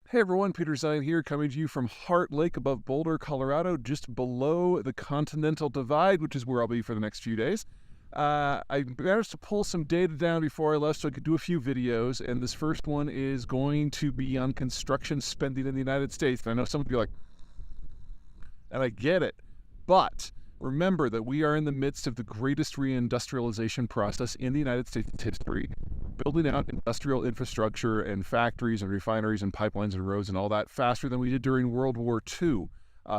Hey everyone, Peter Zeihan here, coming to you from Heart Lake above Boulder, Colorado, just below the Continental Divide, which is where I'll be for the next few days. I managed to pull some data down before I left so I could do a few videos, and this first one is going to be on construction spending in the United States. And I know some of you are like, and I get it, but remember that we are in the midst of the greatest reindustrialization process in the United States history, building out industrial infrastructure and factories and refineries and pipelines and roads and all that faster than we did during World War II.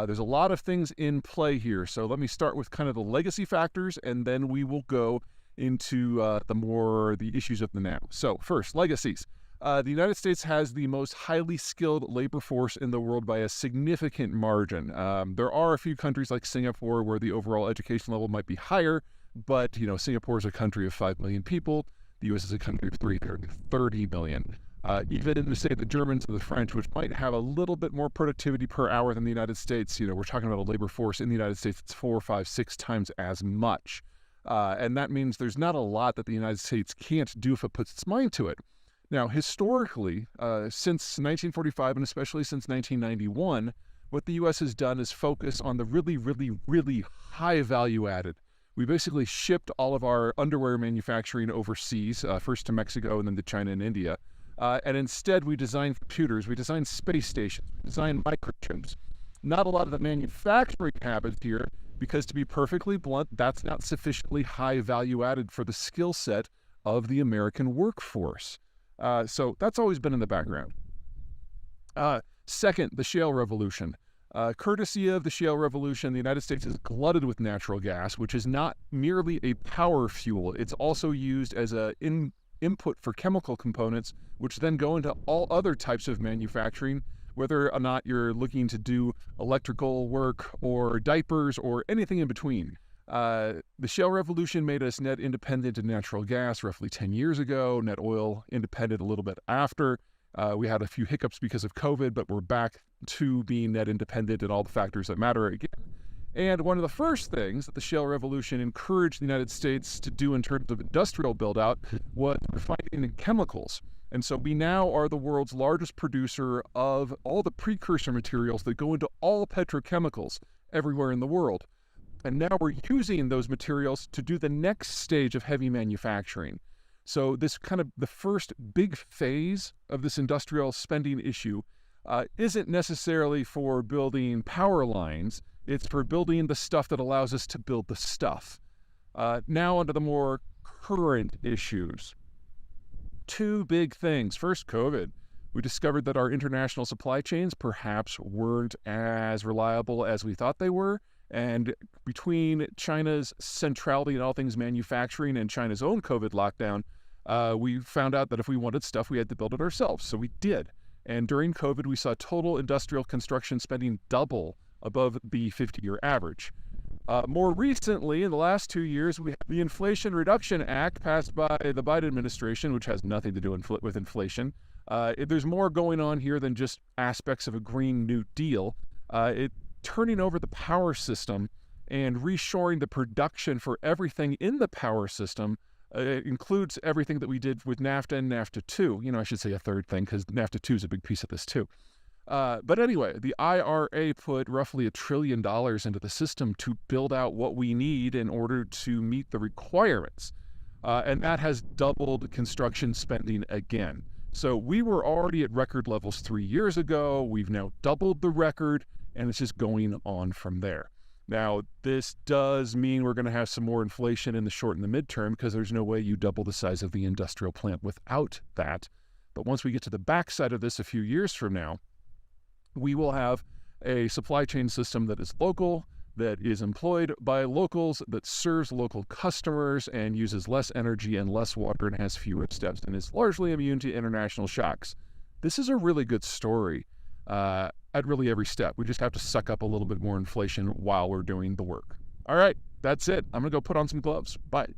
There's a lot of things in play here. So let me start with kind of the legacy factors, and then we will go into the issues of the now. So first, legacies. The United States has the most highly skilled labor force in the world by a significant margin. There are a few countries like Singapore where the overall education level might be higher, but Singapore is a country of 5 million people. The U.S. is a country of 330 million. Even in, say, the Germans or the French, which might have a little bit more productivity per hour than the United States, we're talking about a labor force in the United States that's 4, 5, 6 times as much. And that means there's not a lot that the United States can't do if it puts its mind to it. Now, historically, since 1945 and especially since 1991, what the U.S. has done is focus on the really, really, really high value added. We basically shipped all of our underwear manufacturing overseas, first to Mexico and then to China and India. And instead, we designed computers, we designed space stations, we designed microchips. Not a lot of the manufacturing happens here because, to be perfectly blunt, that's not sufficiently high value added for the skill set of the American workforce. So that's always been in the background. Second, the shale revolution. Courtesy of the shale revolution, the United States is glutted with natural gas, which is not merely a power fuel. It's also used as an input for chemical components, which then go into all other types of manufacturing, whether or not you're looking to do electrical work or diapers or anything in between. The shale revolution made us net independent of natural gas roughly 10 years ago, net oil independent a little bit after. We had a few hiccups because of COVID, but we're back to being net independent in all the factors that matter again. And one of the first things that the shale revolution encouraged the United States to do in terms of industrial build-out was refining chemicals. And so we now are the world's largest producer of all the precursor materials that go into all petrochemicals everywhere in the world. And now we're using those materials to do the next stage of heavy manufacturing. So this kind of the first big phase of this industrial spending issue isn't necessarily for building power lines. It's for building the stuff that allows us to build the stuff. Now onto the more current issues. Two big things. First, COVID. We discovered that our international supply chains perhaps weren't as reliable as we thought they were. And between China's centrality in all things manufacturing and China's own COVID lockdown, we found out that if we wanted stuff, we had to build it ourselves. So we did. And during COVID, we saw total industrial construction spending double above the 50-year average. More recently, in the last 2 years, we have the Inflation Reduction Act passed by the Biden administration, which has nothing to do with inflation. There's more going on here than just aspects of a Green New Deal. Turning over the power system and reshoring the production for everything in the power system includes everything that we did with NAFTA and NAFTA 2. I should say a third thing because NAFTA 2 is a big piece of this too. But anyway, the IRA put roughly $1 trillion into the system to build out what we need in order to meet the requirements. And that has doubled construction spending again. So we were already at record levels 3 years ago. We've now doubled the record, and it's just going on from there. Now, this does mean we're going to have some more inflation in the short and the midterm because there's no way you double the size of the industrial plant without that. But once we get to the backside of this a few years from now, we will have a supply chain system that is local, that is employed by locals, that serves local customers and uses less energy and less water and has fewer steps and is largely immune to international shocks. This is a really good story at really every step. We just have to suck up a little bit more inflation while we're doing the work. All right, that's it. I'm going to go put on some gloves. Bye.